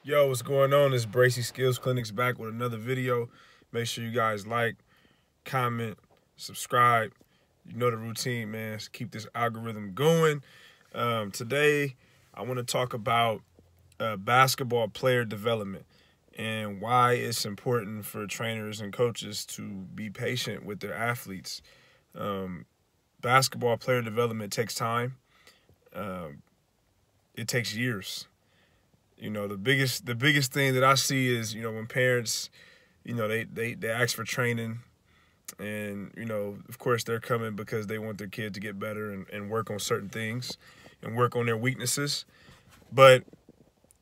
Yo, what's going on? It's Bracy Skills Clinics back with another video. Make sure you guys like, comment, subscribe. You know the routine, man. Let's keep this algorithm going. Today, I want to talk about basketball player development and why it's important for trainers and coaches to be patient with their athletes. Basketball player development takes time. It takes years. You know, the biggest thing that I see is, when parents, they ask for training, and, of course they're coming because they want their kid to get better and work on certain things and work on their weaknesses. But,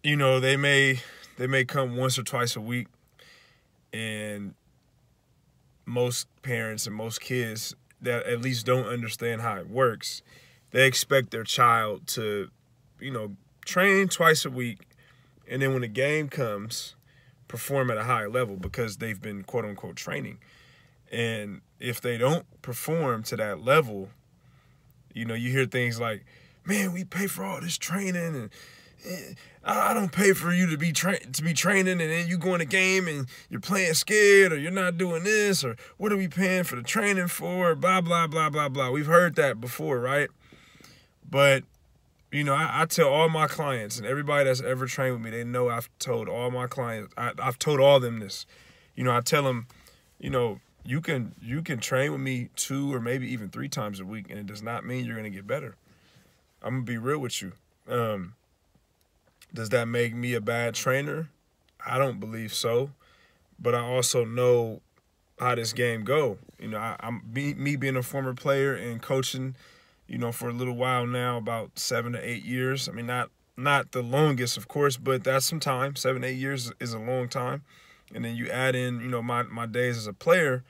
they may come once or twice a week, and most parents and most kids that at least don't understand how it works, they expect their child to, train twice a week, and then when the game comes, perform at a higher level because they've been quote-unquote training. And if they don't perform to that level, you hear things like, man, we pay for all this training, and I don't pay for you to be training, and then you go in a game and you're playing scared, or you're not doing this, or what are we paying for the training for, blah, blah, blah, blah, blah. We've heard that before, right? But I tell all my clients, and everybody that's ever trained with me, they know I've told all my clients, I've told all of them this. I tell them, you can train with me 2 or maybe even 3 times a week, and it does not mean you're going to get better. I'm going to be real with you. Does that make me a bad trainer? I don't believe so. But I also know how this game go. I'm me being a former player and coaching, for a little while now, about 7 to 8 years. I mean, not the longest, of course, but that's some time. 7, 8 years is a long time. And then you add in, my days as a player,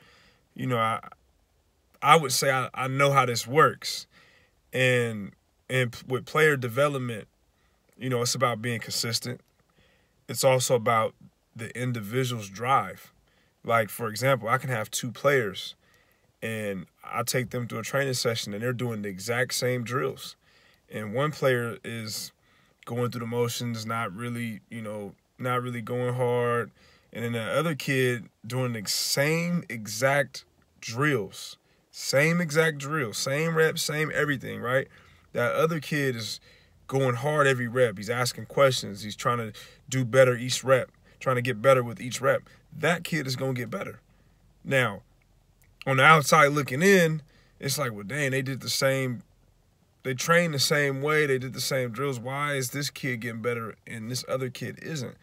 I would say I know how this works. And with player development, it's about being consistent. It's also about the individual's drive. Like, for example, I can have 2 players, and I take them through a training session, and they're doing the exact same drills. And one player is going through the motions, not really going hard. And then the other kid doing the same exact drills, same reps, same everything, right? That other kid is going hard every rep. He's asking questions. He's trying to do better each rep, trying to get better with each rep. That kid is going to get better. Now, on the outside looking in, it's like, well, dang, they trained the same way, they did the same drills. Why is this kid getting better and this other kid isn't?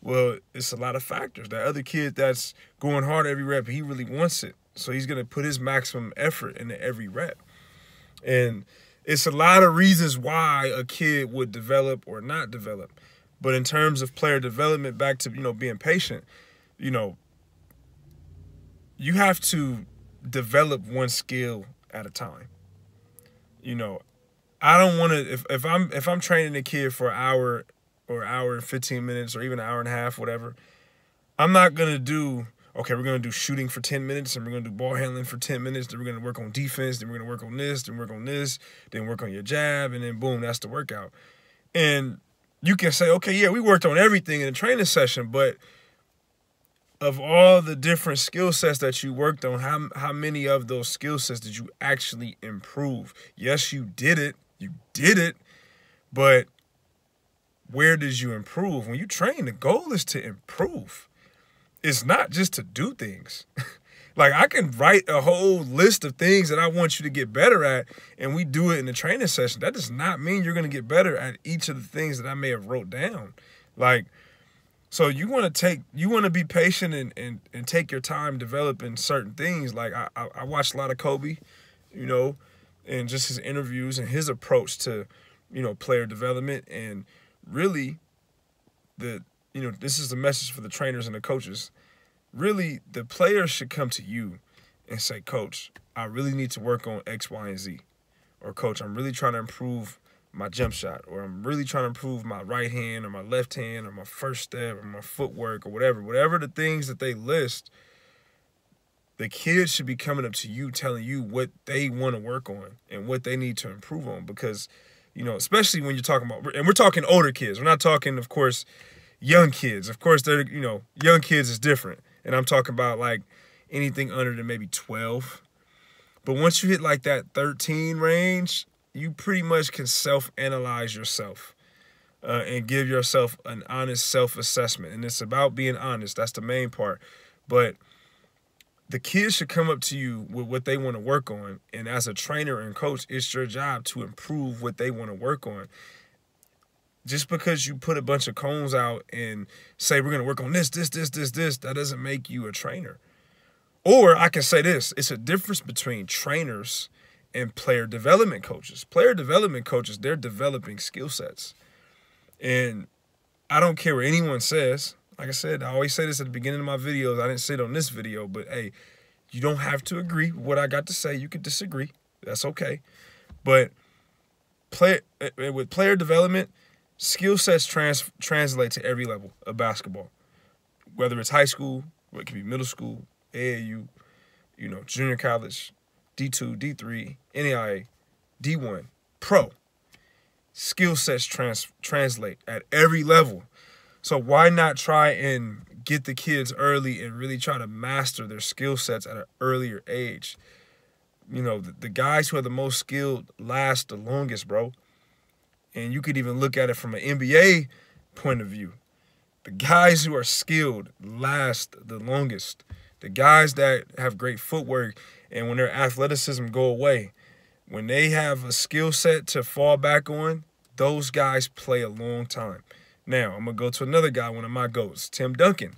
Well, it's a lot of factors. That other kid that's going hard every rep, he really wants it. So he's going to put his maximum effort into every rep. And it's a lot of reasons why a kid would develop or not develop. But in terms of player development, back to, being patient, you have to develop one skill at a time. I don't want to, if I'm training a kid for an hour or an hour and 15 minutes or even an hour and a half, whatever, I'm not going to do, okay, we're going to do shooting for 10 minutes, and we're going to do ball handling for 10 minutes, then we're going to work on defense, then we're going to work on this, then work on this, then work on your jab, and then boom, that's the workout. And you can say, okay, yeah, we worked on everything in the training session, but of all the different skill sets that you worked on, how many of those skill sets did you actually improve? Yes, you did it, but where did you improve? When you train, the goal is to improve. It's not just to do things. Like, I can write a whole list of things that I want you to get better at, and we do it in the training session. That does not mean you're going to get better at each of the things that I may have wrote down. Like, so you want to be patient and take your time developing certain things. Like, I watched a lot of Kobe, and just his interviews and his approach to, player development. And really, this is the message for the trainers and the coaches. Really, the players should come to you and say, Coach, I really need to work on X, Y, and Z. Or, Coach, I'm really trying to improve my jump shot, or I'm really trying to improve my right hand or my left hand or my first step or my footwork or whatever the things that they list. The kids should be coming up to you telling you what they want to work on and what they need to improve on, because, especially when you're talking about, and we're talking older kids. We're not talking, of course, young kids. Of course, they're, young kids is different. And I'm talking about like anything under than maybe 12. But once you hit like that 13 range, you pretty much can self-analyze yourself and give yourself an honest self-assessment. And it's about being honest. That's the main part. But the kids should come up to you with what they want to work on. And as a trainer and coach, it's your job to improve what they want to work on. Just because you put a bunch of cones out and say, we're going to work on this, that doesn't make you a trainer. Or I can say this, it's a difference between trainers and player development coaches. Player development coaches, they're developing skill sets. And I don't care what anyone says. Like I said, I always say this at the beginning of my videos. I didn't say it on this video, but hey, you don't have to agree with what I got to say. You could disagree. That's okay. But with player development, skill sets translate to every level of basketball. Whether it's high school, or it could be middle school, AAU, junior college, D2, D3, NAIA, D1, pro. Skill sets translate at every level. So why not try and get the kids early and really try to master their skill sets at an earlier age? The guys who are the most skilled last the longest, bro. And you could even look at it from an NBA point of view. The guys who are skilled last the longest. The guys that have great footwork and when their athleticism go away, when they have a skill set to fall back on, those guys play a long time. Now, I'm going to go to another guy, one of my GOATs, Tim Duncan.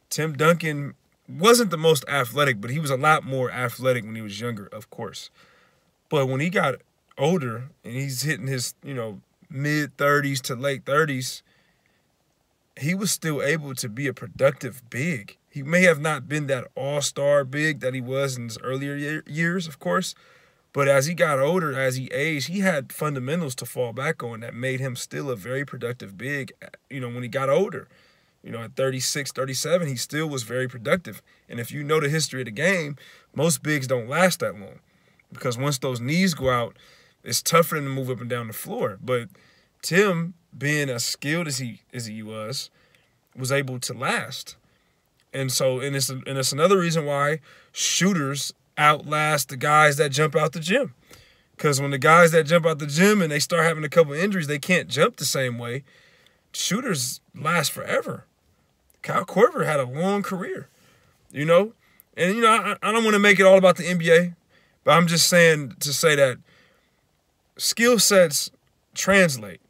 Tim Duncan wasn't the most athletic, but he was a lot more athletic when he was younger, of course. But when he got older and he's hitting his, mid-30s to late 30s, he was still able to be a productive big. He may have not been that all-star big that he was in his earlier years, of course, but as he got older, as he aged, he had fundamentals to fall back on that made him still a very productive big, when he got older. At 36, 37, he still was very productive. And if you know the history of the game, most bigs don't last that long because once those knees go out, it's tough for them to move up and down the floor. But Tim, being as skilled as he was able to last. And so, and it's another reason why shooters outlast the guys that jump out the gym. Because when the guys that jump out the gym and they start having a couple injuries, they can't jump the same way. Shooters last forever. Kyle Korver had a long career, And, I don't want to make it all about the NBA, but I'm just saying to say that skill sets translate.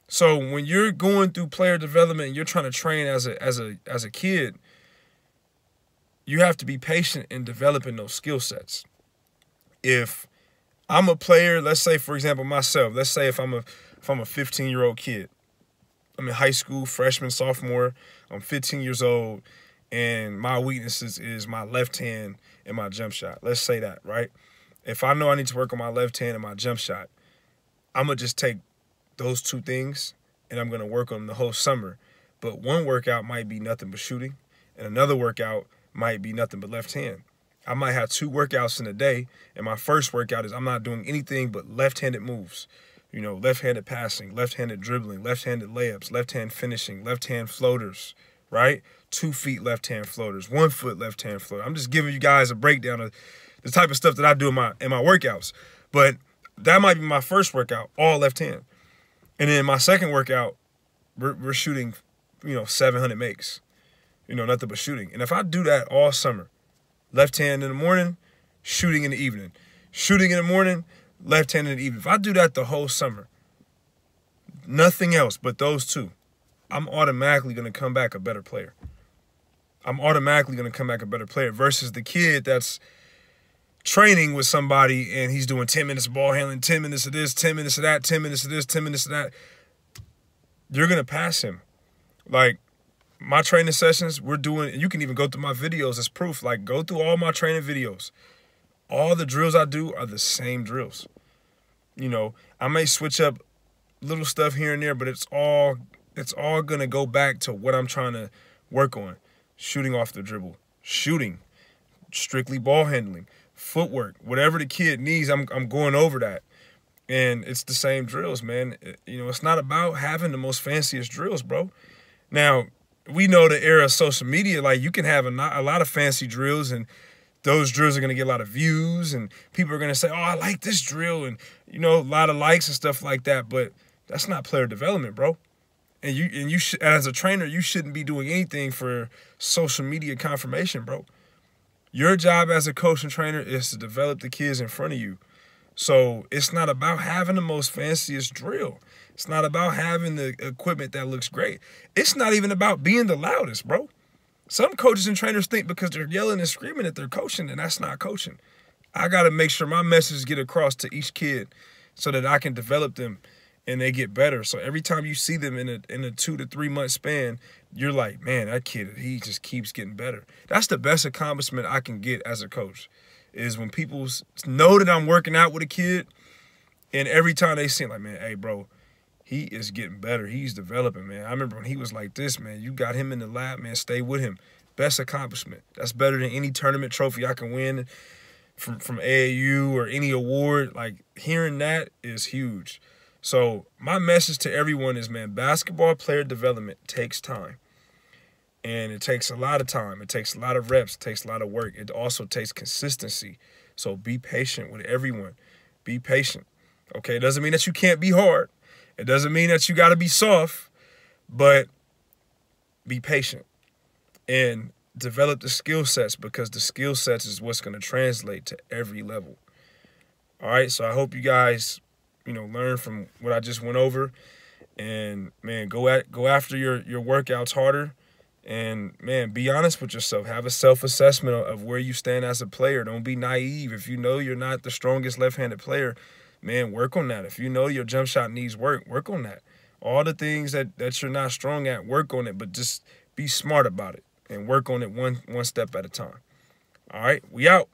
So when you're going through player development and you're trying to train as a kid, you have to be patient in developing those skill sets. If I'm a player, let's say, for example, myself, let's say if I'm a 15-year-old kid, I'm in high school, freshman, sophomore, I'm 15 years old, and my weaknesses is my left hand and my jump shot. Let's say that, right? If I know I need to work on my left hand and my jump shot, I'm going to just take those two things and I'm going to work on them the whole summer. But one workout might be nothing but shooting, and another workout might be nothing but left hand. I might have 2 workouts in a day, and my first workout is I'm not doing anything but left-handed moves. Left-handed passing, left-handed dribbling, left-handed layups, left-hand finishing, left-hand floaters, right? 2 feet left-hand floaters, 1 foot left-hand floater. I'm just giving you guys a breakdown of the type of stuff that I do in my workouts. But that might be my first workout, all left hand. And then my second workout, we're shooting, 700 makes. Nothing but shooting. And if I do that all summer, left hand in the morning, shooting in the evening, shooting in the morning, left hand in the evening. If I do that the whole summer, nothing else but those 2, I'm automatically going to come back a better player. I'm automatically going to come back a better player versus the kid that's training with somebody and he's doing 10 minutes of ball handling, 10 minutes of this, 10 minutes of that, 10 minutes of this, 10 minutes of that. You're going to pass him. Like, my training sessions, we're doing, you can even go through my videos as proof. Like, go through all my training videos. All the drills I do are the same drills. I may switch up little stuff here and there, but it's all going to go back to what I'm trying to work on. Shooting off the dribble, shooting, strictly ball handling, footwork, whatever the kid needs, I'm going over that. And it's the same drills, man. It's not about having the most fanciest drills, bro. Now, we know the era of social media, like you can have a lot of fancy drills, and those drills are going to get a lot of views, and people are going to say, oh, I like this drill, and, you know, a lot of likes and stuff like that. But that's not player development, bro. And as a trainer, you shouldn't be doing anything for social media confirmation, bro. Your job as a coach and trainer is to develop the kids in front of you. So it's not about having the most fanciest drill. It's not about having the equipment that looks great. It's not even about being the loudest, bro. Some coaches and trainers think because they're yelling and screaming that they're coaching, and that's not coaching. I got to make sure my message get across to each kid so that I can develop them and they get better. So every time you see them in a 2 to 3 month span, you're like, man, that kid, he just keeps getting better. That's the best accomplishment I can get as a coach, is when people know that I'm working out with a kid, and every time they see, like, man, hey, bro, he is getting better. He's developing, man. I remember when he was like this, man, you got him in the lab, man, stay with him. Best accomplishment. That's better than any tournament trophy I can win from AAU or any award. Like, hearing that is huge. So my message to everyone is, man, basketball player development takes time. And it takes a lot of time. It takes a lot of reps. It takes a lot of work. It also takes consistency. So be patient with everyone. Be patient. Okay, it doesn't mean that you can't be hard. It doesn't mean that you got to be soft, but be patient and develop the skill sets, because the skill sets is what's going to translate to every level. All right, so I hope you guys, learn from what I just went over, and, man, go after your workouts harder, and, man, be honest with yourself. Have a self-assessment of where you stand as a player. Don't be naive. If you know you're not the strongest left-handed player, man, work on that. If you know your jump shot needs work on that. All the things that you're not strong at, work on it, but just be smart about it and work on it one step at a time. All right, we out.